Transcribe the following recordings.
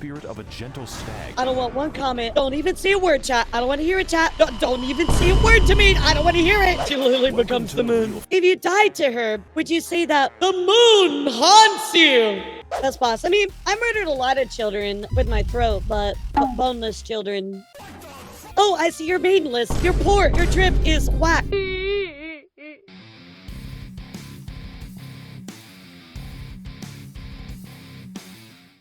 spirit of a gentle stag. I don't want one comment. Don't even say a word, chat. I don't want to hear it, chat. Don't even say a word to me. I don't want to hear it. She literally becomes the moon. If you died to her, would you say that the moon haunts you? That's boss. I mean, I murdered a lot of children with my throat, but boneless children. Oh, I see you're maidenless. You're poor. Your drip is whack.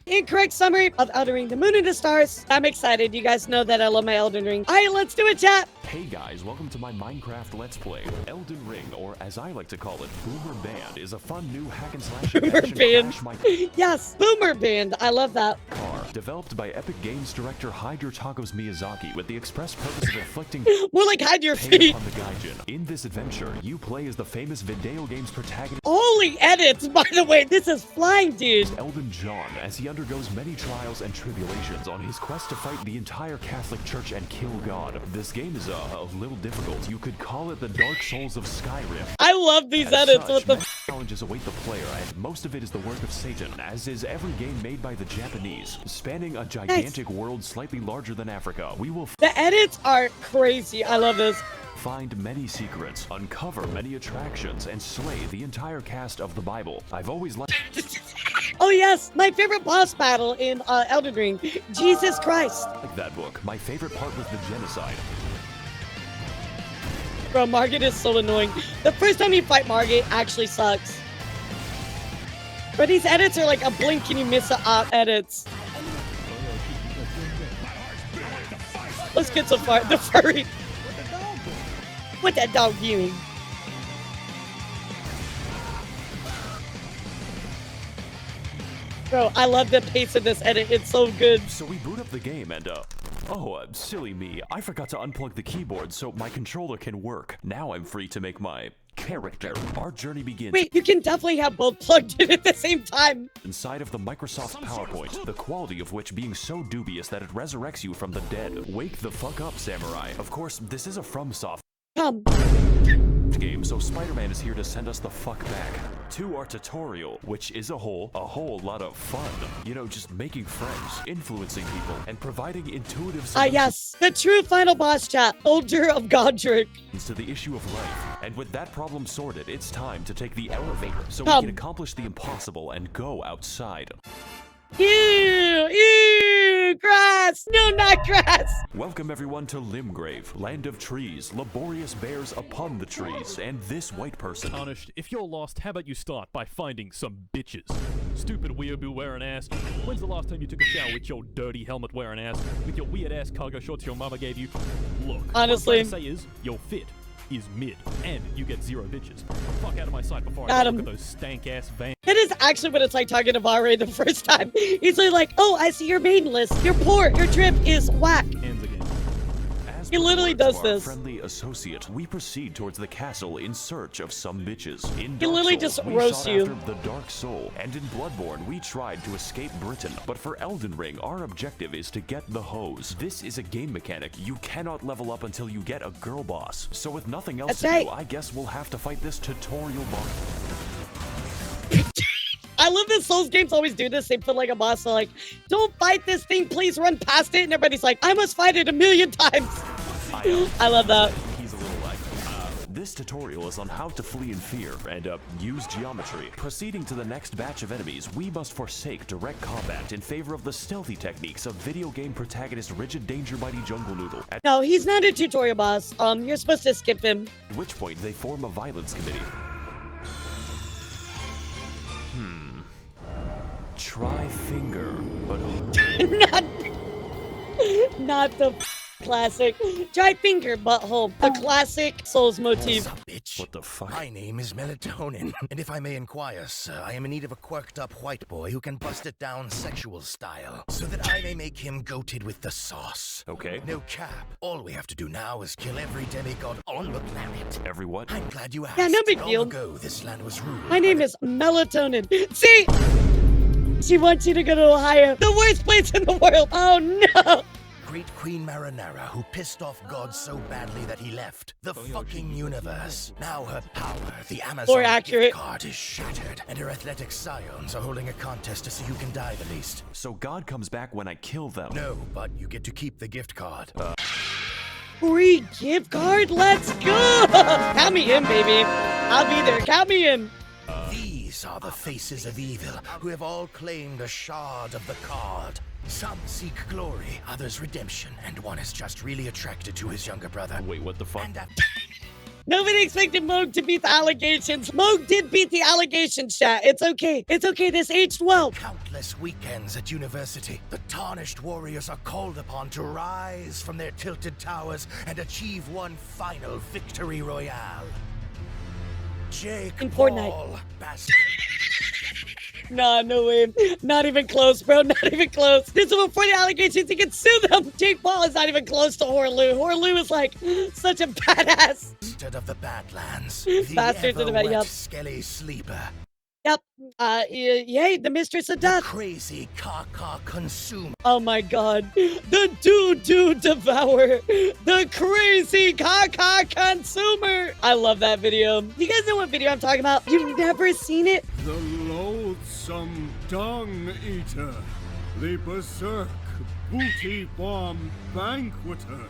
Incorrect summary of Elden Ring, the moon and the stars. I'm excited. You guys know that I love my Elden Ring. All right, let's do it, chat. Hey guys, welcome to my Minecraft Let's Play. Elden Ring, or as I like to call it, Boomer Band, is a fun new hack and slash Boomer action Band. crash Yes, Boomer Band. I love that. car, developed by Epic Games director Hide Your Tacos Miyazaki with the express purpose of inflicting More like hide your pain feet. upon the gaijin. In this adventure, you play as the famous video game's protagonist Holy edits, by the way. This is flying, dude. Elden John, as he undergoes many trials and tribulations on his quest to fight the entire Catholic Church and kill God. This game is a little difficult. You could call it the Dark Souls of Skyrim. I love these As edits. such, What the many challenges await the player, and most of it is the work of Satan, as is every game made by the Japanese. Spanning a gigantic world slightly larger than Africa, we will The edits are crazy. I love this. find many secrets, uncover many attractions, and slay the entire cast of the Bible. I've always liked Oh yes, my favorite boss battle in Elden Ring. Jesus Christ. that book. My favorite part was the genocide. Bro, Margit is so annoying. The first time you fight Margit actually sucks. But these edits are like a blink and you miss a edits. Let's get so far. The furry. What that dog doing? Bro, I love the pace of this edit. It's so good. So we boot up the game and, silly me. I forgot to unplug the keyboard so my controller can work. Now I'm free to make my character. Our journey begins Wait, you can definitely have both plugged in at the same time. inside of the Microsoft PowerPoint, the quality of which being so dubious that it resurrects you from the dead. Wake the fuck up, samurai. Of course, this is a FromSoft Come. game, so Spider-Man is here to send us the fuck back to our tutorial, which is a whole lot of fun. You know, just making friends, influencing people, and providing intuitive solutions Yes. The true final boss chat. Soldier of Godrick. to the issue of life. And with that problem sorted, it's time to take the elevator so Come. we can accomplish the impossible and go outside. Ew, grass. No, not grass. Welcome everyone to Limgrave, land of trees, laborious bears upon the trees, and this white person. Tarnished, if you're lost, how about you start by finding some bitches? Stupid weeaboo wearing ass. When's the last time you took a shower with your dirty helmet wearing ass? With your weird ass cargo shorts your mama gave you? Look, Honestly. what I'm trying to say is, your fit is mid, and you get 0 bitches. Fuck out of my sight before I Got look him. at those stank ass vans. That is actually what it's like talking to Vare the first time. He's like, oh, I see you're maidenless. You're poor. Your drip is whack. Ends again. As He per the literally words does of our this. friendly associate, we proceed towards the castle in search of some bitches. In He Dark literally Souls, just we roasts sought you. after the Dark Soul, and in Bloodborne, we tried to escape Britain. But for Elden Ring, our objective is to get the hose. This is a game mechanic. You cannot level up until you get a girl boss. So with nothing else That's to right. do, I guess we'll have to fight this tutorial boss. I love that Souls games always do this. They put like a boss, they're like, don't fight this thing, please run past it. And everybody's like, I must fight it 1,000,000 times. I love that. He's a little like, this tutorial is on how to flee in fear and use geometry. Proceeding to the next batch of enemies, we must forsake direct combat in favor of the stealthy techniques of video game protagonist Rigid Danger Mighty Jungle Noodle, at No, he's not a tutorial boss. You're supposed to skip him. which point they form a violence committee. Try finger, but not the classic. Try finger butthole. The classic Souls motif. What's up, bitch? what the fuck? My name is Melatonin, and if I may inquire, sir, I am in need of a quirked-up white boy who can bust it down sexual style, so that I may make him goated with the sauce. Okay, No cap. All we have to do now is kill every demigod on the planet. everyone. I'm glad you asked. Yeah, no big Long deal. ago, this land was ruled. My name is Melatonin. See? She wants you to go to Ohio. The worst place in the world. Oh no. great Queen Rennala, who pissed off God so badly that he left the fucking universe. Now her power, the Amazon accurate. gift card, is shattered, and her athletic scions are holding a contest to see who can die the least. So God comes back when I kill them. No, but you get to keep the gift card. Free gift card? Let's go! Count me in, baby. I'll be there. Count me in. These are the faces of evil, who have all claimed a shard of the card. Some seek glory, others redemption, and one is just really attracted to his younger brother. Wait, what the fuck? And Nobody expected Moog to beat the allegations. Moog did beat the allegations, chat. It's okay. It's okay. This aged well. countless weekends at university, the tarnished warriors are called upon to rise from their tilted towers and achieve one final victory royale. Jake In Fortnite. Paul, Nah, no way. Not even close, bro. Not even close. This is before the allegations. He can sue them. Jake Paul is not even close to Horlu. Horlu is like such a badass. Bastard of the Badlands. Bastards of the Bad- ever-wet yep. Skelly Sleeper. Yep. Yay, the mistress of death. Crazy Kaka Consumer. Oh my god. The doo-doo devourer. The crazy caca consumer. I love that video. You guys know what video I'm talking about? You've never seen it? The loathsome dung eater, the berserk booty bomb banqueter,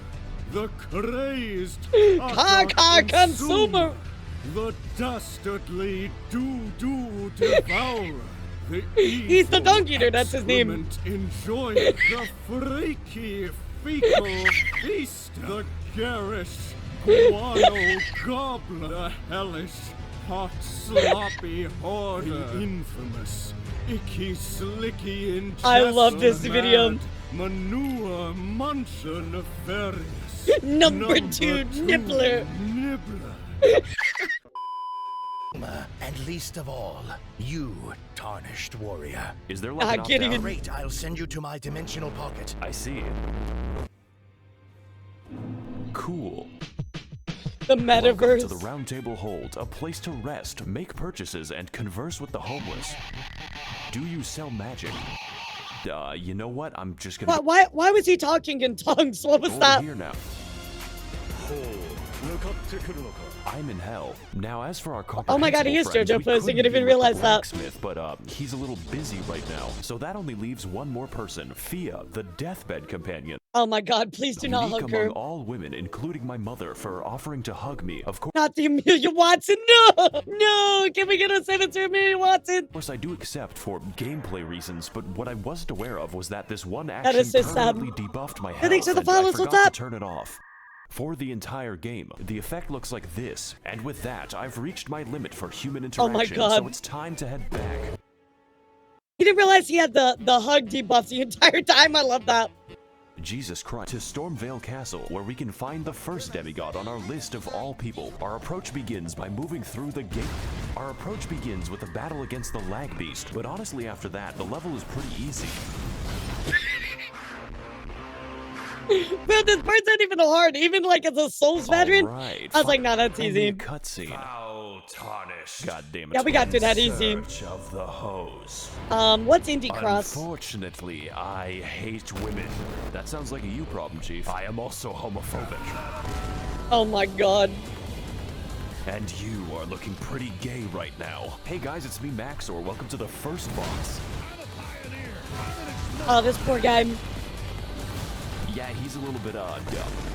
the crazed Caca consumer. the dastardly doo-doo devourer, the He's the dung eater, that's his name. enjoy the freaky fecal feast, the garish guano gobbler, the hellish hot sloppy hoarder, the infamous icky slicky in I love this video. manure muncher nefarious. Number two, nibbler. And least of all, you, tarnished warrior. Is there like I an can't opt-out? even- Great, I'll send you to my dimensional pocket. I see. Cool. The Welcome metaverse. to the Roundtable Hold, a place to rest, make purchases, and converse with the homeless. Do you sell magic? You know what? I'm just gonna Why was he talking in tongues? What was go that? over here now. I'm in hell. Now, as for our Oh my god, he is comprehensible JoJo friends, we posting. I couldn't didn't even be with the realize that. blacksmith, but he's a little busy right now. So that only leaves one more person, Fia, the deathbed companion. Oh my god, please do not Unique hug among her. all women, including my mother, for offering to hug me. Of Not the Amelia Watson. No! No! Can we get a sentence to Amelia Watson? course, I do accept for gameplay reasons, but what I wasn't aware of was that this one That action is so sad. permanently debuffed my health, Thanks for the and I follows, what's forgot up? to turn it off. For the entire game, the effect looks like this, and with that, I've reached my limit for human Oh interaction, my God. so it's time to head back. He didn't realize he had the hug debuff the entire time. I love that. Jesus Christ, to Stormveil Castle, where we can find the first demigod on our list of all people. Our approach begins by moving through the gate. Our approach begins with a battle against the lag beast, but honestly after that, the level is pretty easy. Bro, this part's not even hard. Even like as a Souls veteran, Alright, I was like, nah, that's finally easy. a cutscene. Foul tarnished. God damn it. Yeah, we got through that easy. Search of the hose. What's Indie Cross? Unfortunately, I hate women. That sounds like a you problem, Chief. I am also homophobic. Oh my god. And you are looking pretty gay right now. Hey guys, it's me, Max0r. Welcome to the first boss. Oh, this poor guy. Yeah, he's a little bit, dumb.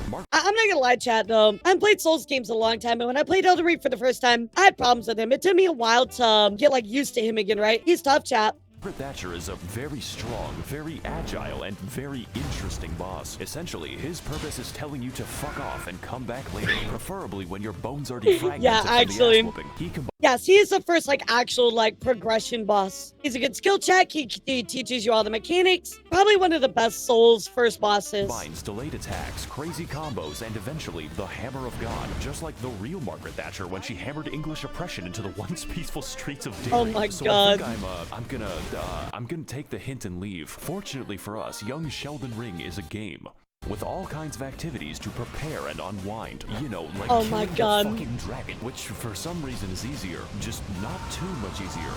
Mark I'm not gonna lie, chat, though. I haven't played Souls games a long time, and when I played Elden Ring for the first time, I had problems with him. It took me a while to get, like, used to him again, right? He's tough, chat. Thatcher is a very strong, very agile, and very interesting boss. Essentially, his purpose is telling you to fuck off and come back later, preferably when your bones are defragmented Yeah, from actually. the ass whooping. He Yes, he is the first, like, actual, like, progression boss. He's a good skill check. He teaches you all the mechanics. Probably one of the best Souls first bosses. combines delayed attacks, crazy combos, and eventually the Hammer of God, just like the real Margaret Thatcher when she hammered English oppression into the once peaceful streets of Derry. Oh my so God. I think I'm gonna take the hint and leave. Fortunately for us, young Sheldon Ring is a game with all kinds of activities to prepare and unwind. You know, like Oh my killing God. the fucking dragon, which for some reason is easier, just not too much easier.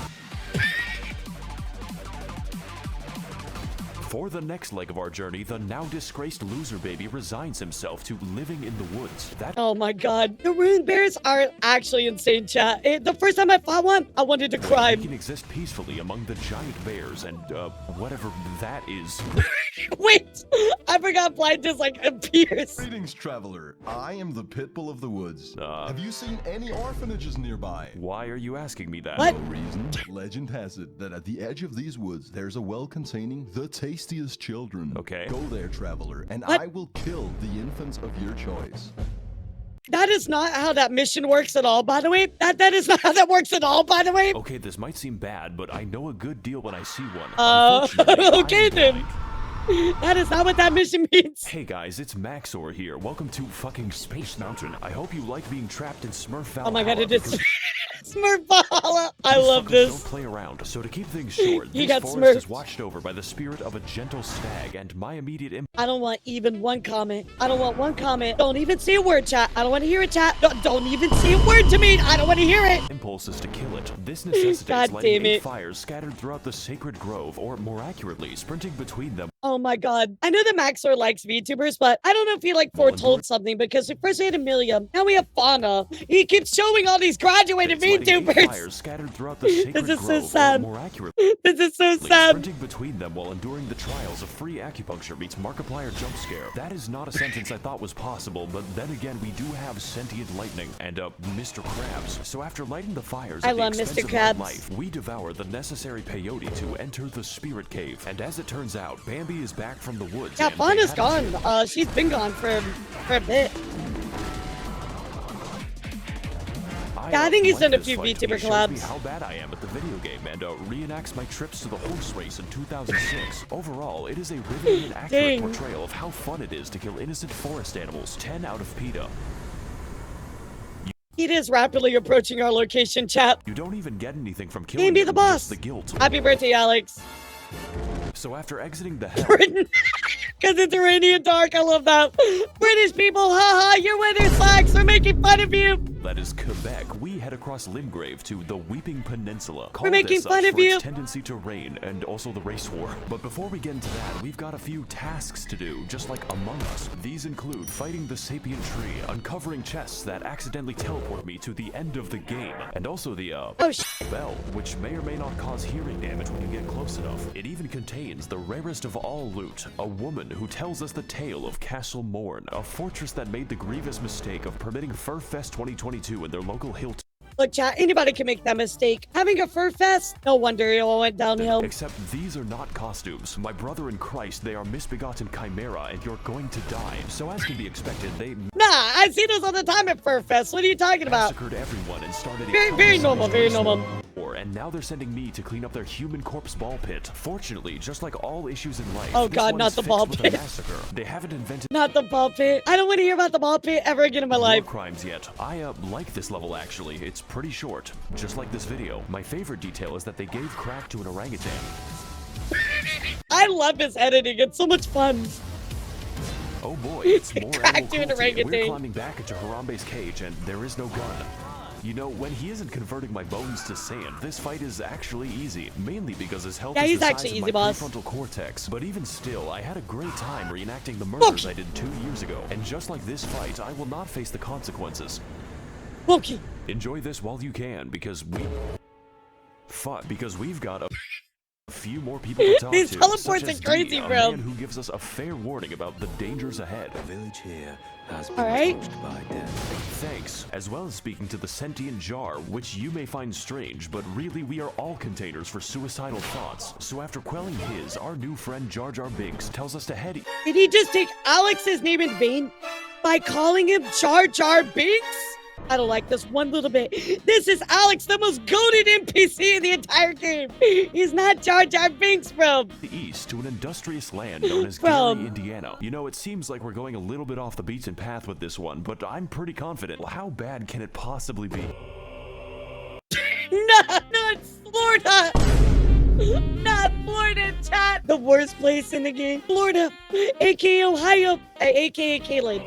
For the next leg of our journey, the now disgraced loser baby resigns himself to living in the woods. Oh my god. The rune bears are actually insane, chat. The first time I fought one, I wanted to cry. He can exist peacefully among the giant bears and, whatever that is. Wait! I forgot Blind just, like, appears. Greetings, traveler. I am the Pitbull of the Woods. Uh. Have you seen any orphanages nearby? Why are you asking me that? What? No reason. Legend has it that at the edge of these woods, there's a well containing the tastiest children. Okay. Go there, traveler, and What? I will kill the infants of your choice. That is not how that mission works at all, by the way. That is not how that works at all, by the way. Okay, this might seem bad, but I know a good deal when I see one. Okay I'm then. blind. That is not what that mission means. Hey guys, it's Max0r here. Welcome to fucking Space Mountain. I hope you like being trapped in Smurfville. Oh my god, it is Smurfvala. I love this. Don't play around. So to keep things short, You this got forest smurfed. is watched over by the spirit of a gentle stag, and my immediate I don't want even one comment. I don't want one comment. Don't even say a word, chat. I don't want to hear it, chat. Don't even say a word to me. I don't want to hear it. impulse is to kill it. This necessitates God lighting damn 8 it. fires scattered throughout the sacred grove, or more accurately, sprinting between them. Oh my god. I know that Max0r likes VTubers, but I don't know if he like foretold something because we first we had Amelia, now we have Fauna. He keeps showing all these graduated Lighting 8 VTubers. fires scattered throughout the sacred This is so grove, or sad. more accurately, This is so sad. sprinting between them while enduring the trials of free acupuncture meets Markiplier jump scare. That is not a sentence I thought was possible, but then again, we do have sentient lightning and, Mr. Krabs. So after lighting the fires I at the love expense Mr. of Krabs. my life, we devour the necessary peyote to enter the spirit cave. And as it turns out, Bambi is back from the woods. Yeah, and they Fauna's had gone. She's been gone for a bit. Yeah, I think he's done a this few fight. VTuber He shows me collabs. how bad I am at the video game and reenacts my trips to the horse race in 2006. Overall, it is a riveting and accurate Dang. portrayal of how fun it is to kill innocent forest animals. 10 out of PETA. It is rapidly approaching our location, chat. You don't even get anything from killing Can't be them, the just boss. the guilt. Happy birthday, Alex. So after exiting the hell Because it's rainy and dark. I love that. British people, haha, you're wearing slacks. We're making fun of you. that is Quebec, we head across Limgrave to the Weeping Peninsula. Called making as such fun of for you. its tendency to rain and also the race war. But before we get into that, we've got a few tasks to do, just like Among Us. These include fighting the sapient tree, uncovering chests that accidentally teleport me to the end of the game, and also the bell, which may or may not cause hearing damage when you get close enough. It even contains the rarest of all loot, a woman who tells us the tale of Castle Morne, a fortress that made the grievous mistake of permitting Furfest 2022 in their local hill. Look, chat, anybody can make that mistake. Having a fur fest? No wonder it all went downhill. Except these are not costumes. My brother in Christ, they are misbegotten chimera, and you're going to die. So as can be expected, they Nah, I see those all the time at Fur Fest. What are you talking about? massacred everyone and started a Very normal, very normal. war, and now they're sending me to clean up their human corpse ball pit. Fortunately, just like all issues in life, Oh this God, one not is the fixed ball with a pit. massacre. They haven't invented Not the ball pit. I don't want to hear about the ball pit ever again in my war life. crimes yet. I like this level actually. It's pretty short, just like this video. My favorite detail is that they gave crack to an orangutan. I love this editing. It's so much fun. Oh boy, it's more Crack animal to an cruelty. We're orangutan. climbing back into Harambe's cage, and there is no gun. You know, when he isn't converting my bones to sand, this fight is actually easy, mainly because his health Yeah, is he's the actually size of easy, my boss. prefrontal cortex. But even still, I had a great time reenacting the murders I did 2 years ago. And just like this fight, I will not face the consequences. Okay. Enjoy this while you can, because we've got a few more people to talk These to. teleports such are as crazy, Dee, a bro. man who gives us a fair warning about the dangers ahead. Village here has been All right. touched by death. Thanks, as well as speaking to the sentient jar, which you may find strange, but really we are all containers for suicidal thoughts. So after quelling his, our new friend Jar Jar Binks tells us to head Did he just take Alex's name in vain by calling him Jar Jar Binks? I don't like this one little bit. This is Alex, the most goated NPC in the entire game. He's not Jar Jar Binks, bro. east to an industrious land known as Bro. Gary, Indiana. You know, it seems like we're going a little bit off the beaten path with this one, but I'm pretty confident. How bad can it possibly be? No, it's Florida. Not Florida, chat. The worst place in the game. Florida, aka Ohio, aka Caelid.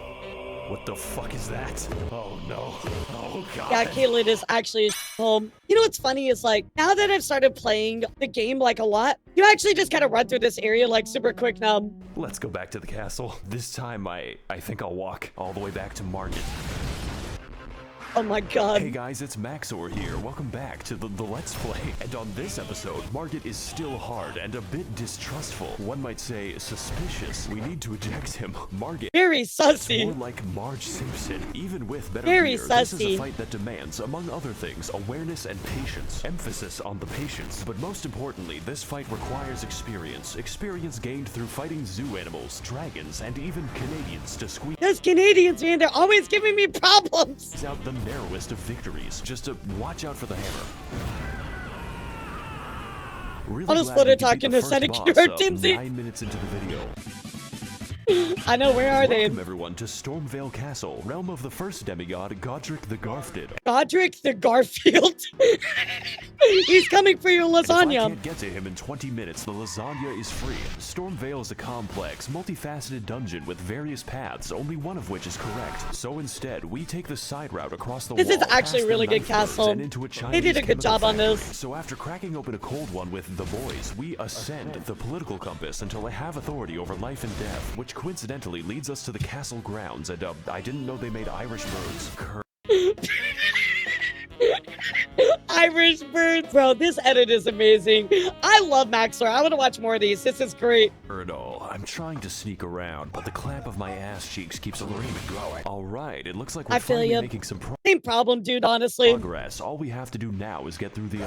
What the fuck is that? Oh no. Oh god. Yeah, Caelid is actually home. You know what's funny is like, now that I've started playing the game like a lot, you actually just kind of run through this area like super quick now. Let's go back to the castle. This time I think I'll walk all the way back to Margit. Oh my god. Hey guys, it's Max0r here. Welcome back to the Let's Play. And on this episode, Margit is still hard and a bit distrustful. One might say suspicious. We need to eject him. Margit. Very More sussy. like Marge Simpson. Even with better Very gear, this is a sussy. fight that demands, among other things, awareness and patience. Emphasis on the patience. But most importantly, this fight requires experience. Experience gained through fighting zoo animals, dragons, and even Canadians to squeeze Those Canadians, man, they're always giving me problems. out the narrowest of victories. Just to watch out for the hammer. Really I'll just glad put we it could beat talking the to first Sonic boss Hero up Timsy. 9 minutes into the video. I know, where are they? Welcome everyone to Stormveil Castle, realm of the first demigod, Godrick the Grafted. Godrick the Garfield. He's coming for your If I lasagna. can't get to him in 20 minutes, the lasagna is free. Stormveil is a complex, multifaceted dungeon with various paths, only one of which is correct. So instead, we take the side route across the This wall, is actually past a really the good knife roads, castle. and into a They did a Chinese good job chemical on this. factory. So after cracking open a cold one with the boys, we ascend the political compass until I have authority over life and death, which coincidentally leads us to the castle grounds, and I didn't know they made Irish birds. Irish birds. Bro, this edit is amazing. I love Max0r's. I want to watch more of these. This is great. Erdo, I'm trying to sneak around, but the clamp of my ass cheeks keeps luring me growing. Alright, it looks like we're I feel finally ya. making some Same problem, dude, honestly. progress. All we have to do now is get through the,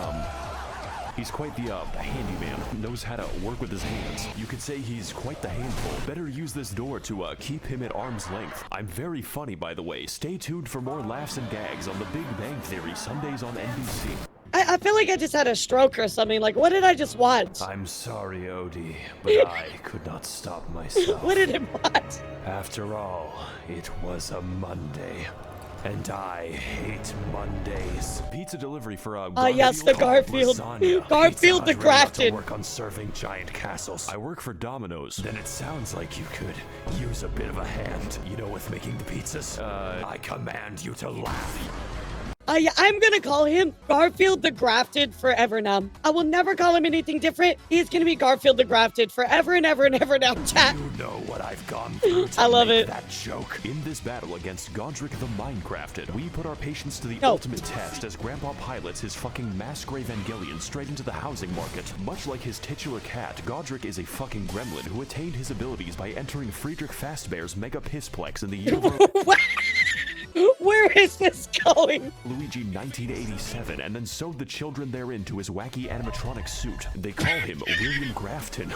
He's quite the, handyman. Knows how to work with his hands. You could say he's quite the handful. Better use this door to, keep him at arm's length. I'm very funny, by the way. Stay tuned for more laughs and gags on The Big Bang Theory, Sundays on NBC. I feel like I just had a stroke or something. Like, what did I just watch? I'm sorry, Odie, but I could not stop myself. What did I watch? After all, it was a Monday. And I hate Mondays. Pizza delivery for yes, the Garfield. Garfield the Grafted. I work on serving giant castles. I work for Domino's. Then it sounds like you could use a bit of a hand. You know, with making the pizzas. I command you to laugh. I'm gonna call him Garfield the Grafted forever now. I will never call him anything different. He's gonna be Garfield the Grafted forever and ever and ever now, chat. You know what I've gone through to I love make it. that joke. In this battle against Godrick the Minecrafted, we put our patience to the No. ultimate test as Grandpa pilots his fucking Mask0r Evangelion straight into the housing market. Much like his titular cat, Godrick is a fucking gremlin who attained his abilities by entering Friedrich Fastbear's Mega Pissplex in the year of Where is this going? Luigi 1987, and then sewed the children therein to his wacky animatronic suit. They call him William Grafton.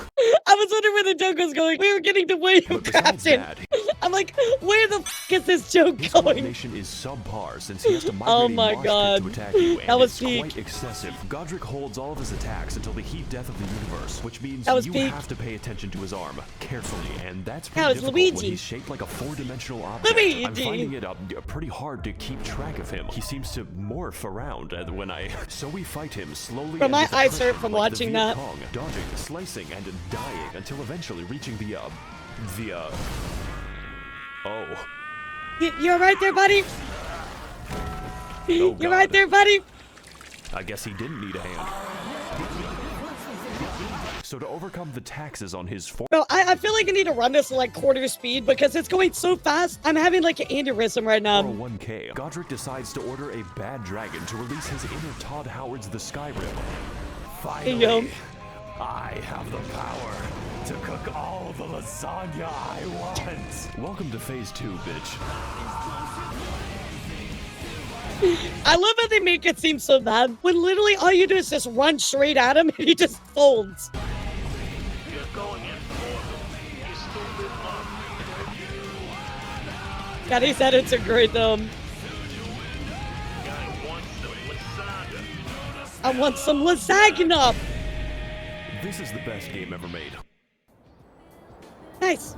I was wondering where the joke was going. We were getting to William But besides Grafton. that, I'm like, where the f is this joke his going? coordination is subpar since he has to migrate Oh a my mosh pit God. to attack you, and That was it's peak. quite excessive. Godrick holds all of his attacks until the heat death of the universe, which means That was you peak. have to pay attention to his arm carefully, and that's That pretty was difficult Luigi. when he's shaped like a four-dimensional object. Luigi. I'm finding it pretty hard to keep track of him. He seems to morph around when so we fight him slowly. Bro, and my with eyes attrition, hurt from like the watching Viet that. Cong, dodging, slicing, and dying until eventually reaching oh. You're right there, buddy. Oh, You're right God. there, buddy. I guess he didn't need a hand. So to overcome the taxes on his Bro, I feel like I need to run this at like quarter speed because it's going so fast. I'm having like an aneurysm right now. 401k, Godrick decides to order a bad dragon to release his inner Todd Howard's The Skyrim. Finally, Yo. I have the power to cook all the lasagna I want. Welcome to phase 2, bitch. I love how they make it seem so bad when literally all you do is just run straight at him and he just folds. God, these edits are great though. I want some lasagna. This is the best game ever made. Nice.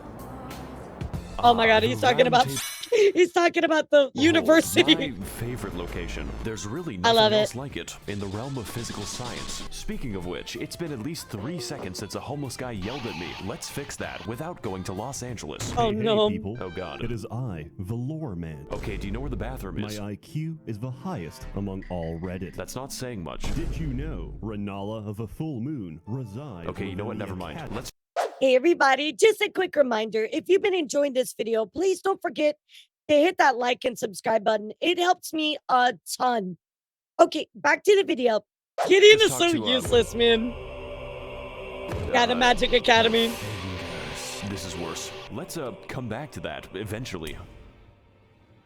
Oh my God, he's talking about He's talking about the university. My favorite location. There's really I love nothing it. else like it in the realm of physical science. Speaking of which, it's been at least 3 seconds since a homeless guy yelled at me. Let's fix that without going to Los Angeles. Oh no. People. Oh god. It is I, the lore man. Okay, do you know where the bathroom My is? IQ is the highest among all Reddit. That's not saying much. Did you know Rennala of a full moon resides? Okay, you know what? within Never the mind. academy? Let's Hey everybody, just a quick reminder, if you've been enjoying this video, please don't forget to hit that like and subscribe button. It helps me a ton. Okay, back to the video. Gideon is Just so talk to, useless, man. Yeah, the Magic Academy. This is worse. Let's come back to that eventually.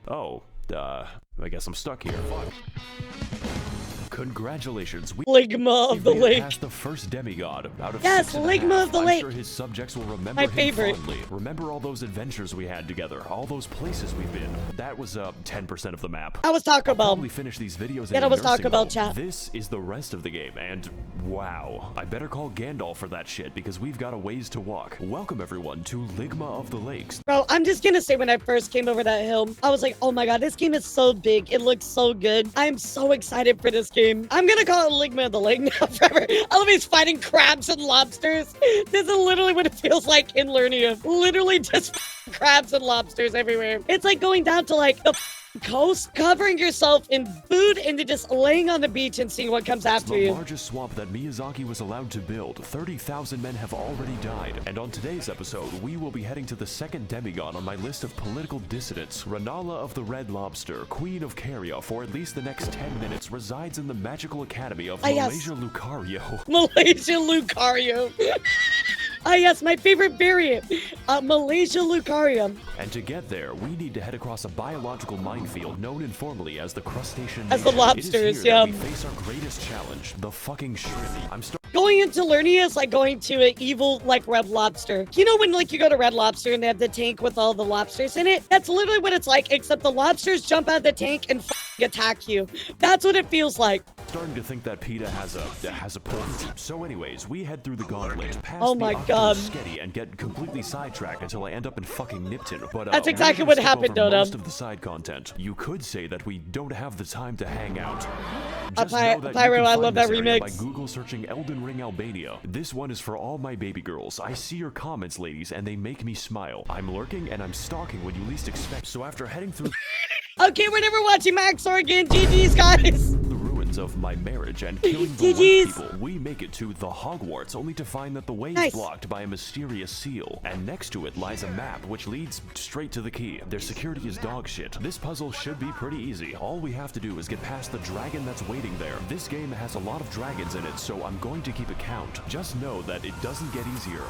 Oh, I guess I'm stuck here. Congratulations. We Ligma of the made it Lake. past the first demigod out of Yes, 6.5. Ligma of the I'm Lake. sure his subjects will remember My him favorite. fondly. Remember all those adventures we had together, all those places we've been. That was 10% of the map. I was Taco Bell. Probably finish these videos Yeah, in that a was Taco nursing Bell home. chat. This is the rest of the game, and wow, I better call Gandalf for that shit because we've got a ways to walk. Welcome everyone to Ligma of the Lakes. Bro, I'm just gonna say when I first came over that hill, I was like, oh my god, this game is so big. It looks so good. I'm so excited for this game. I'm gonna call it Ligma of the Lake now forever. I love he's fighting crabs and lobsters. This is literally what it feels like in Liurnia. Literally just crabs and lobsters everywhere. It's like going down to like the coast, covering yourself in food, and then just laying on the beach and seeing what comes after The you. largest swamp that Miyazaki was allowed to build. 30,000 men have already died. And on today's episode, we will be heading to the second demigod on my list of political dissidents. Rennala of the Red Lobster, Queen of Caria, for at least the next 10 minutes, resides in the magical academy of yes. Malaysia Lucario. Malaysia Lucario. Ah, yes, my favorite variant. Malaysia Lucario. And to get there, we need to head across a biological minefield known informally as the Crustacean As the Nation. lobsters, it is here yeah. that we face our greatest challenge, the fucking shrimp. I'm Going into Liurnia is like going to an evil, like, Red Lobster. You know when, like, you go to Red Lobster and they have the tank with all the lobsters in it? That's literally what it's like, except the lobsters jump out of the tank and attack you. That's what it feels like. starting to think that PETA has a point. So anyways, we head through the gauntlet, past Oh the my Octo God. Sketty, and get completely sidetracked until I end up in fucking Nipton. But That's we're exactly gonna what skip happened, over Dodo. most of the side content. You could say that we don't have the time to hang out. Just Py- know that Pyro, you can I find love this that area remix. by Google searching Elden Ring Albania. This one is for all my baby girls. I see your comments, ladies, and they make me smile. I'm lurking and I'm stalking when you least expect. So after heading through Okay, we're never watching Max0r's again. GG's, guys. the ruins of my marriage and killing the GG's. right people, we make it to the Hogwarts, only to find that the way Nice. is blocked by a mysterious seal, and next to it lies a map which leads straight to the key. Their security is dog shit. This puzzle should be pretty easy. All we have to do is get past the dragon that's waiting there. This game has a lot of dragons in it, so I'm going to keep a count. Just know that it doesn't get easier.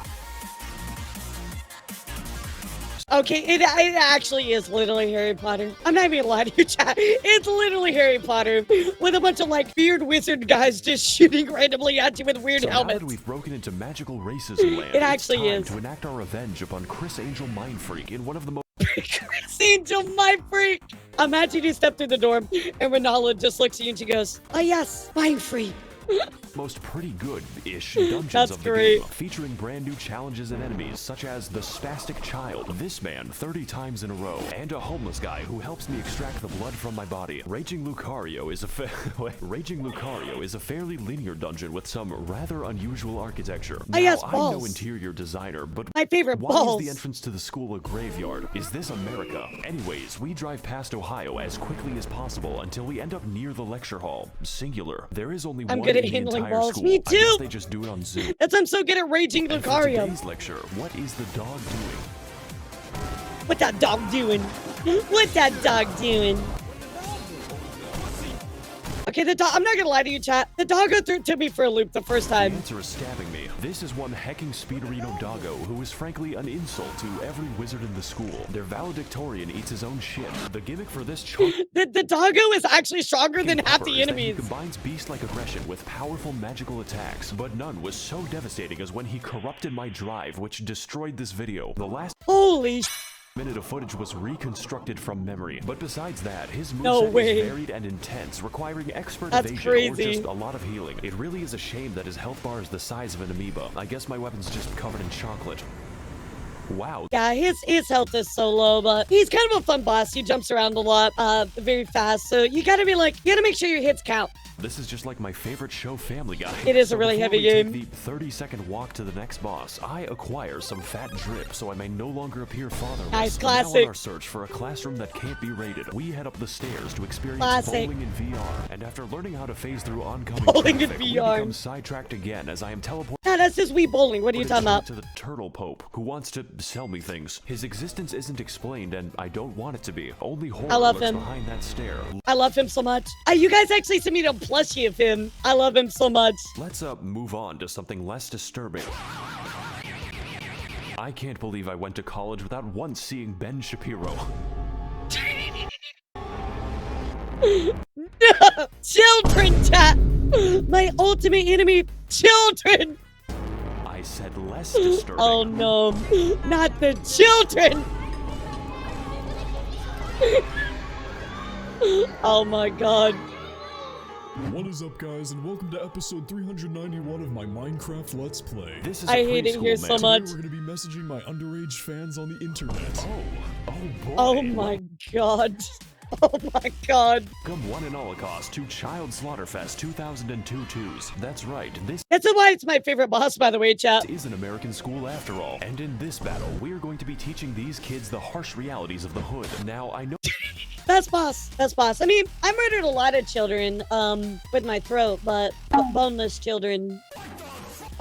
Okay, it actually is literally Harry Potter. I'm not even gonna lie to you, chat. It's literally Harry Potter with a bunch of like beard wizard guys just shooting randomly at you with weird So now helmets. that we've broken into magical racism land, It actually it's time is. to enact our revenge upon Chris Angel Mindfreak in one of the most Chris Angel, my freak. Imagine you step through the door and Rennala just looks at you and she goes, "Oh yes, mind free." pretty good-ish dungeons That's of the great. game, featuring brand new challenges and enemies such as the spastic child, this man 30 times in a row, and a homeless guy who helps me extract the blood from my body. Raging Lucario is a fairly linear dungeon with some rather unusual architecture. Now, yes, I'm no balls. interior designer, but My favorite why balls. is the entrance to the school a graveyard? Is this America? Anyways, we drive past Ohio as quickly as possible until we end up near the lecture hall. Singular. There is only I'm one good at in the handling entire balls. school. Me I guess too. they just do it on Zoom. That's I'm so good at raging And for Lucario. today's lecture, what is the dog doing? What that dog doing? What that dog doing? Okay, the dog. I'm not gonna lie to you, chat. The doggo took me for a loop the first The time. answer is stabbing me. This is one hecking speederino doggo who is frankly an insult to every wizard in the school. Their valedictorian eats his own shit. The gimmick for this The doggo is actually stronger than half Pepper the is that enemies. He combines beast-like aggression with powerful magical attacks, but none was so devastating as when he corrupted my drive, which destroyed this video. The last Holy minute of footage was reconstructed from memory, but besides that, his No moveset way. is varied and intense, requiring expert That's evasion crazy. or just a lot of healing. It really is a shame that his health bar is the size of an amoeba. I guess my weapon's just covered in chocolate. Wow. Yeah, his health is so low, but he's kind of a fun boss. He jumps around a lot, very fast. So you gotta be like, you gotta make sure your hits count. This is just like my favorite show, Family Guy. It is a really before heavy we take game. The 30-second walk to the next boss, I acquire some fat drip so I may no longer appear fatherless. Nice, Now on classic. our search for a classroom that can't be raided, we head up the stairs to experience Classic. bowling in VR. And after learning how to phase through oncoming Bowling in traffic, we VR. become sidetracked again as I am teleported. Yeah, that's just Wii bowling. What are you talking about? To the Turtle Pope, who wants to sell me things. His existence isn't explained, and I don't want it to be. Only horror I love lurks him. behind that stare. I love him so much. You guys actually sent me a plushie of him. I love him so much. Let's move on to something less disturbing. I can't believe I went to college without once seeing Ben Shapiro. Children, chat. My ultimate enemy, children. I said less disturbing. Oh no, not the children. Oh my god. What is up, guys, and welcome to episode 391 of my Minecraft Let's Play. This is I a hate it preschool here so man. much. Today we're going to be messaging my underage fans on the internet. Oh boy. Oh my god. Oh my god. Welcome one and Holocaust to Child Slaughterfest 2002 twos. That's right, this That's why it's my favorite boss, by the way, chat. is an American school after all. And in this battle, we are going to be teaching these kids the harsh realities of the hood. Now, I know Best boss. Best boss. I mean, I murdered a lot of children, with my throat, but boneless children.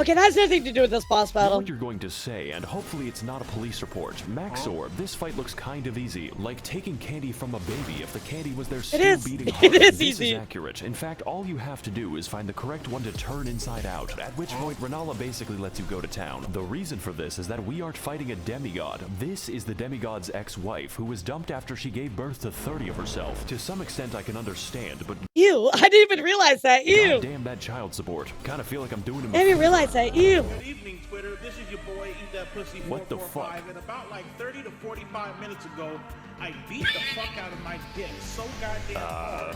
Okay, that has nothing to do with this boss know battle. what you're going to say, and hopefully it's not a police report. Max0r's, this fight looks kind of easy, like taking candy from a baby if the candy was their still is. beating It heart. is This easy. is accurate. In fact, all you have to do is find the correct one to turn inside out, at which point Rennala basically lets you go to town. The reason for this is that we aren't fighting a demigod. This is the demigod's ex-wife, who was dumped after she gave birth to 30 of herself. To some extent, I can understand, but Ew, I didn't even realize that. Ew. goddamn that child support. Kinda feel like I'm doing him I didn't realize that. Ew. Good evening, Twitter. This is your boy, Eat That Pussy What the 445, fuck? and about like 30 to 45 minutes ago, I beat the fuck out of my dick so goddamn hard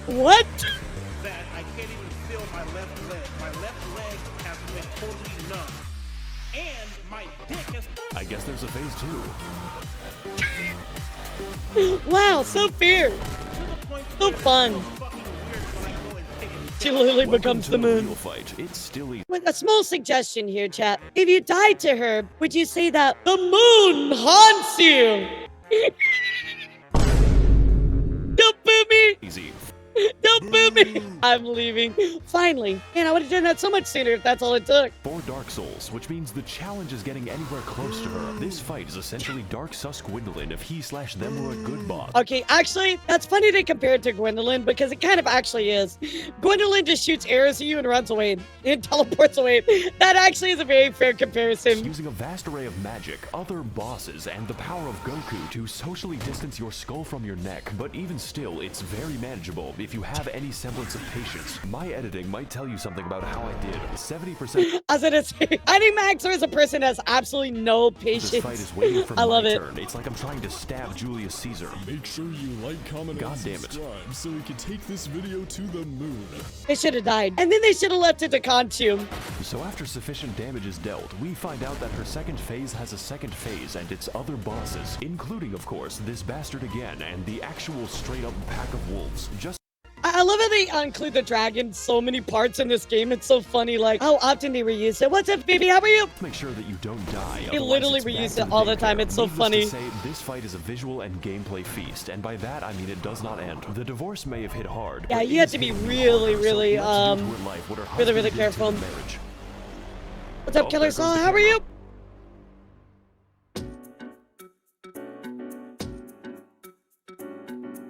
What? that I can't even feel my left leg. My left leg has been totally numb. And my dick is... I guess there's a phase 2. Wow, so fair. to the point So where fun. it's fucking weird when I go and take a She literally Welcome becomes to the moon. real fight. It's still easy. With a small suggestion here, chat. If you died to her, would you say that the moon haunts you? Don't boo me! Easy. Don't boo me! I'm leaving. Finally. Man, I would have done that so much sooner if that's all it took. For Dark Souls, which means the challenge is getting anywhere close to her. This fight is essentially Dark Sus Gwendolyn if he/them were a good boss. Okay, actually, that's funny to compare it to Gwendolyn because it kind of actually is. Gwendolyn just shoots arrows at you and runs away and teleports away. That actually is a very fair comparison. Using a vast array of magic, other bosses, and the power of Goku to socially distance your skull from your neck. But even still, it's very manageable if you have any semblance of patience. My editing might tell you something about how I did. 70% I was gonna say, I think Max0r's a person that has absolutely no of this patience. fight is waiting for I love my it. turn. It's like I'm trying to stab Julius Caesar. Make sure you like, comment, God and damn it. subscribe so we can take this video to the moon. They should have died. And then they should have left it to Consume. So after sufficient damage is dealt, we find out that her second phase has a second phase and its other bosses, including, of course, this bastard again and the actual straight-up pack of wolves. Just I love how they include the dragon so many parts in this game. It's so funny, like how often they reuse it. What's up, baby? How are you? make sure that you don't die. They otherwise literally it's back reuse to it the all the daycare. time. It's so Needless funny. To say, this fight is a visual and gameplay feast, and by that I mean it does not end. The divorce may have hit hard. Yeah, but you it have is to be hitting really, harder, so really, let's do to her life what her really, really husband did to careful. the marriage. What's up, Oh, Killer there goes Saw? the How are camera. you?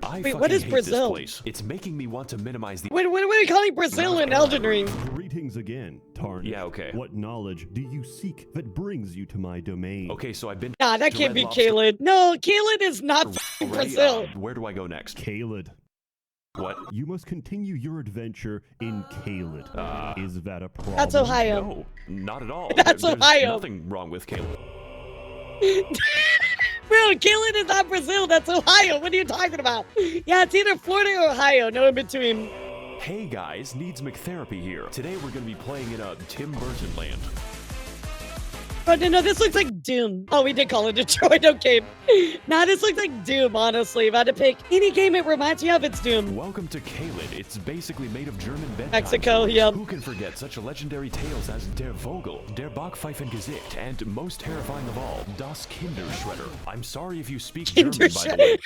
I Wait, fucking what is hate Brazil? This place. It's making me want to minimize the. What are we calling Brazil in Elden Ring? Greetings again, Tarnish. Yeah, okay. What knowledge do you seek that brings you to my domain? Okay, so I've been. Nah, that to can't Red be Lobster Caelid. No, Caelid is not f***ing already. Brazil. Where do I go next? Caelid. What? You must continue your adventure in Caelid. Is that a problem? That's Ohio. No, not at all. That's There's Ohio. Nothing wrong with Caleb. Bro, Caelid is not Brazil. That's Ohio. What are you talking about? Yeah, it's either Florida or Ohio. No in between. Hey guys, needs McTherapy here. Today we're gonna be playing in a Tim Burton land. Bro, no, this looks like Doom. Oh, we did call it Detroit. Okay. Nah, this looks like Doom, honestly. If I had to pick any game it reminds me of, it's Doom. Welcome to Caelid. It's basically made of German bedtime Mexico, stories. yep. Who can forget such legendary tales as Der Vogel, Der Bachpfeifengesicht, and most terrifying of all, Das Kinderschredder. I'm sorry if you speak German, by the way.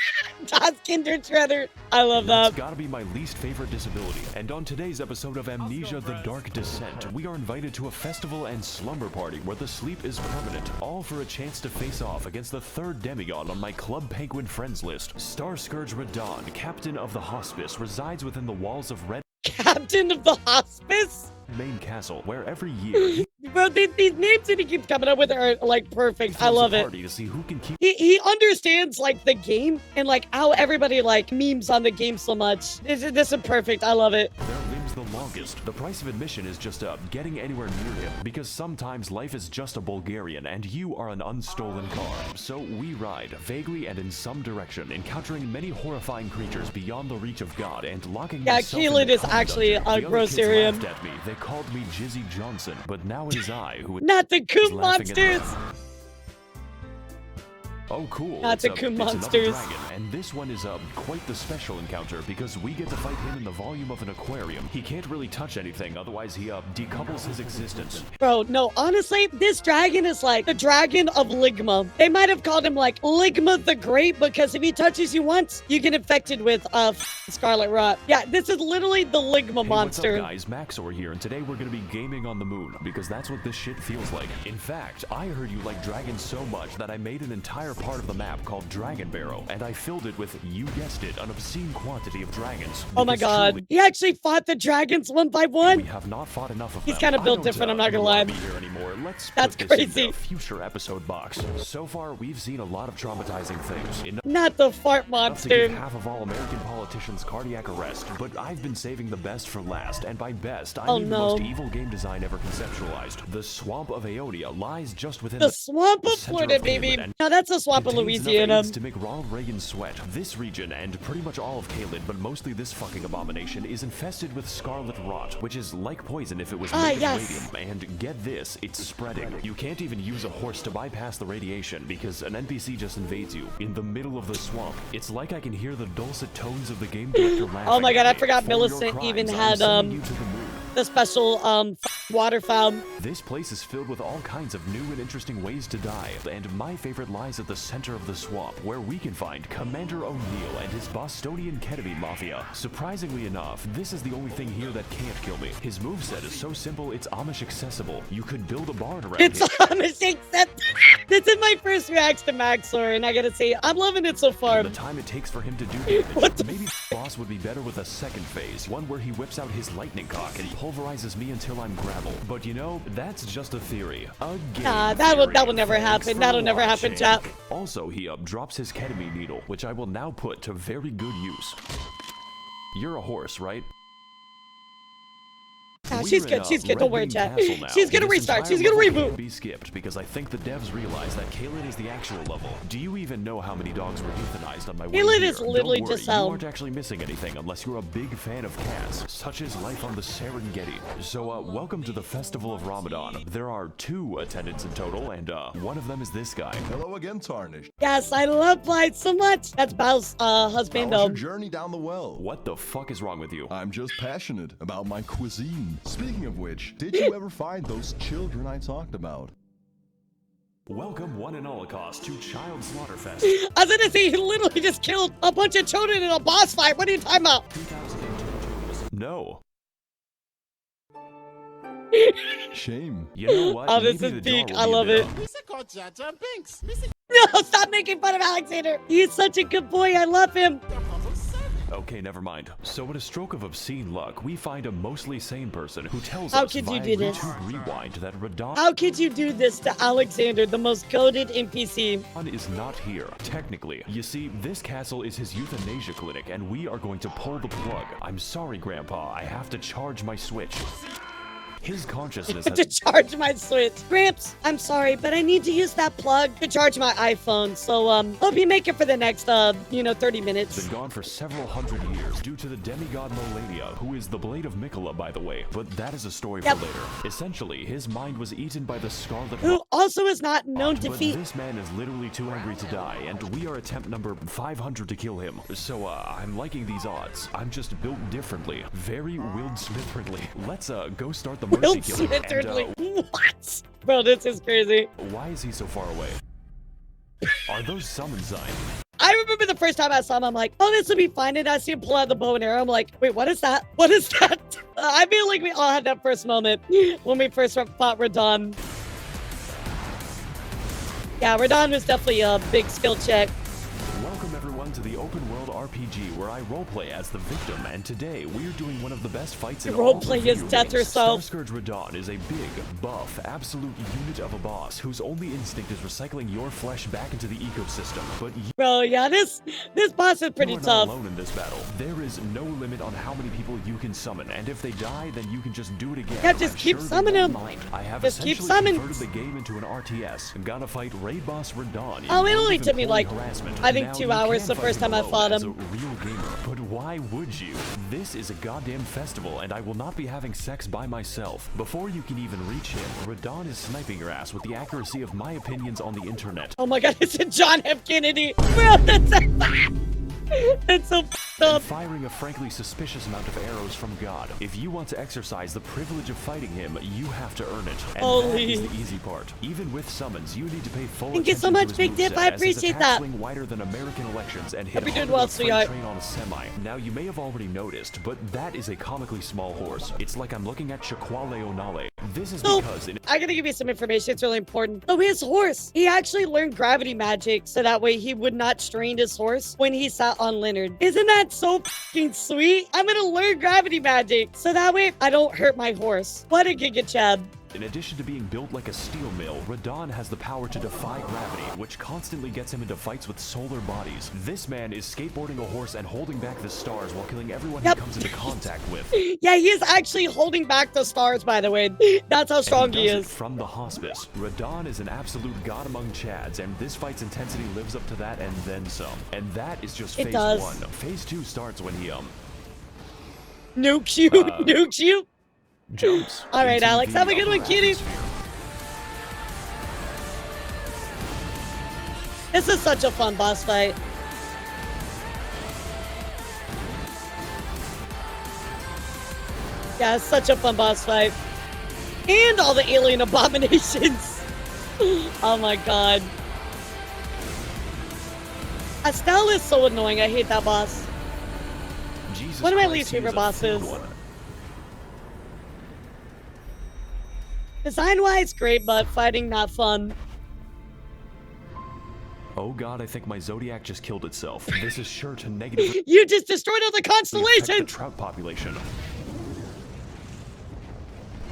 Das Kinderschredder. I love that. That's gotta be my least favorite disability. And on today's episode of Amnesia: The Dark Descent, we are invited to a festival and slumber party where the sleep is permanent, all for a chance to face off against the third demigod on my Club Penguin friends list. Starscourge Radahn, captain of the hospice, resides within the walls of Captain of the hospice? Redmane Castle, where every year Bro, these names that he keeps coming up with are like perfect. I love it. to see who can keep He understands like the game and like how everybody like memes on the game so much. This is perfect. I love it. their limbs the longest. The price of admission is just getting anywhere near him, because sometimes life is just a Bulgarian and you are an unstolen car. So we ride vaguely and in some direction, encountering many horrifying creatures beyond the reach of God and locking myself in Caelid the is con actually dungeon. a The other gross kids area. laughed at me. They called me Jizzy Johnson, but now it is I who Not the is Coop laughing at them. monsters. Oh, cool. Not the it's Coop another monsters. dragon, and this one is quite the special encounter because we get to fight him in the volume of an aquarium. He can't really touch anything, otherwise he decouples his existence. Bro, no, honestly, this dragon is like the dragon of Ligma. They might have called him like Ligma the Great because if he touches you once, you get infected with scarlet rot. Yeah, this is literally the Ligma monster. What's up, guys? Max0r here, and today we're gonna be gaming on the moon because that's what this shit feels like. In fact, I heard you like dragons so much that I made an entire part of the map called Dragon Barrow, and I filled it with, you guessed it, an obscene quantity of dragons. Oh my Because god. truly, He actually fought the dragons one by one. we have not fought enough of He's them. kinda I built don't, different, I'm not gonna wanna lie. be here anymore. Let's That's put this crazy. in a future episode box. So far, we've seen a lot of traumatizing things. Not the fart Enough to give monster. half of all American politicians cardiac arrest, but I've been saving the best for last, and by best, I Oh, mean no. the most evil game design ever conceptualized. The Swamp of Aeonia lies just within The swamp of center Florida, of baby. Caelid and No, that's the swamp of contains enough Louisiana. aids to make Ronald Reagan sweat. This region, and pretty much all of Caelid, but mostly this fucking abomination, is infested with scarlet rot, which is like poison if it was made yes. of radium. And get this, it's spreading. You can't even use a horse to bypass the radiation because an NPC just invades you in the middle of the swamp. It's like I can hear the dulcet tones of the game director laughing. Oh my god, at I me. forgot For your Millicent crimes, even I'm had sending you to the moon. the special water fountain. This place is filled with all kinds of new and interesting ways to die, and my favorite lies at the center of the swamp, where we can find Commander O'Neill and his Bostonian ketamine mafia. Surprisingly enough, this is the only thing here that can't kill me. His moveset is so simple, it's Amish accessible. You could build a barn around It's him. Amish except this is my first reaction to Max0r, and I gotta say, I'm loving it so far. The time it takes for him to do What damage. Maybe boss would be better with a second phase, one where he whips out his lightning cock and pulverizes me until I'm gravel. But you know, that's just a theory. A game Nah, that will theory. never Thanks happen. for That'll never happen, watching. chap. Also, he drops his ketamine needle, which I will now put to very good use. You're a horse, right? Ah, We're she's in, good. She's good. Don't worry, Redmane chat. Castle now. She's gonna This restart. entire She's gonna level reboot. can't be skipped because I think the devs realize that Caelid is the actual level. Do you even know how many dogs were euthanized on my way Caelid here? is literally Don't worry, just hell. You aren't actually missing anything unless you're a big fan of cats, such as life on the Serengeti. So, welcome to the Festival of Ramadan. There are 2 attendants in total, and one of them is this guy. Hello again, Tarnished. Yes, I love Blight so much. That's Bao's husband. How was your journey down the well? What the fuck is wrong with you? I'm just passionate about my cuisine. Speaking of which, did you ever find those children I talked about? Welcome one and Holocaust to Child Slaughterfest. I was gonna say he literally just killed a bunch of children in a boss fight. What are you talking about? 2022. No. Shame. You know what? Oh, this Maybe is the jar peak. will I be a love bit it. off. No, stop making fun of Alexander. He's such a good boy. I love him. Okay, never mind. So with a stroke of obscene luck, we find a mostly sane person who tells How us could you via do this? YouTube Rewind that Radahn How could you do this to Alexander, the most coded NPC? is not here. Technically, you see, this castle is his euthanasia clinic, and we are going to pull the plug. I'm sorry, Grandpa. I have to charge my Switch. His consciousness To has charge my Switch. Gramps, I'm sorry, but I need to use that plug to charge my iPhone. So, hope you make it for the next, 30 minutes. been gone for several hundred years due to the demigod Malenia, who is the Blade of Mikola, by the way. But that is a story for later. Essentially, his mind was eaten by the Scarlet Who also is not known to But defeat. this man is literally too angry to die, and we are attempt number 500 to kill him. So, I'm liking these odds. I'm just built differently. Very Will Smith-ridly. Let's, go start the Will mercy killing. Smith And, Ridley. What? Bro, this is crazy. why is he so far away? Are those summon signs? I remember the first time I saw him, I'm like, oh, this will be fine. And I see him pull out the bow and arrow. I'm like, wait, what is that? What is that? I feel like we all had that first moment when we first fought Radahn. Yeah, Radahn was definitely a big skill check. Welcome everyone to the open world RPG where I roleplay as the victim, and today we're doing one of the best fights in all of Roleplay video as death games. herself. Starscourge Radahn is a big, buff, absolute unit of a boss whose only instinct is recycling your flesh back into the ecosystem. But Bro, yeah, this boss is pretty you are tough. not alone in this battle. There is no limit on how many people you can summon, and if they die, then you can just do it again. Yeah, just I'm keep sure they summoning won't them. mind. I have Just keep essentially summoning. converted the game into an RTS. I'm gonna fight raid boss Radahn. in Oh, it World only of took me, Employee like, harassment. I think Now, 2 you hours can the fight first time I alone fought as him. a real gamer, but why would you? This is a goddamn festival, and I will not be having sex by myself. Before you can even reach him, Radahn is sniping your ass with the accuracy of my opinions on the internet. Oh my god, it's a John F. Kennedy. Bro, that's that's so f***ed And up. firing a frankly suspicious amount of arrows from God. If you want to exercise the privilege of fighting him, you have to earn it. And that Holy. is the easy part. Even with summons, you need to pay full Thank you so attention much, to his Big Dip. moveset, I as his appreciate attacks that. swing wider than American elections and hit Hope you're doing harder well, than a freight sweetheart. train on a semi. Now, you may have already noticed, but that is a comically small horse. It's like I'm looking at Shaquale Onale. This is So, because in I gotta give you some information. It's really important. So his horse, he actually learned gravity magic so that way he would not strain his horse when he sat on Leonard. Isn't that so fucking sweet? I'm gonna learn gravity magic so that way I don't hurt my horse. What a Giga Chab. In addition to being built like a steel mill, Radahn has the power to defy gravity, which constantly gets him into fights with solar bodies. This man is skateboarding a horse and holding back the stars while killing everyone Yep. he comes into contact with. Yeah, he is actually holding back the stars, by the way. That's how strong And he does it is. from the hospice. Radahn is an absolute god among Chads, and this fight's intensity lives up to that and then some. And that is just It phase does. 1. Phase 2 starts when he, Nukes you, nukes you. jumps. All right, into Alex, the have a good one, upper kitty. atmosphere. This is such a fun boss fight. Yeah, it's such a fun boss fight. And all the alien abominations. Oh my god. Estelle is so annoying. I hate that boss. Jesus One of my Christ, least he is favorite a thin bosses. one. Design-wise, great, but fighting not fun. Oh god, I think my Zodiac just killed itself. This is sure to negatively You just destroyed all the affect the constellations! trout population.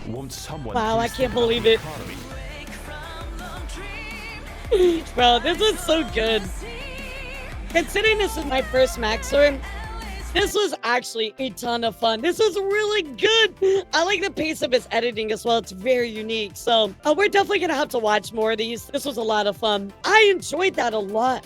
Won't someone Wow, I please can't think about believe the it. economy? Bro, this was so good. Considering this is my first Max0r, this was actually a ton of fun. This was really good. I like the pace of his editing as well. It's very unique. So we're definitely going to have to watch more of these. This was a lot of fun. I enjoyed that a lot.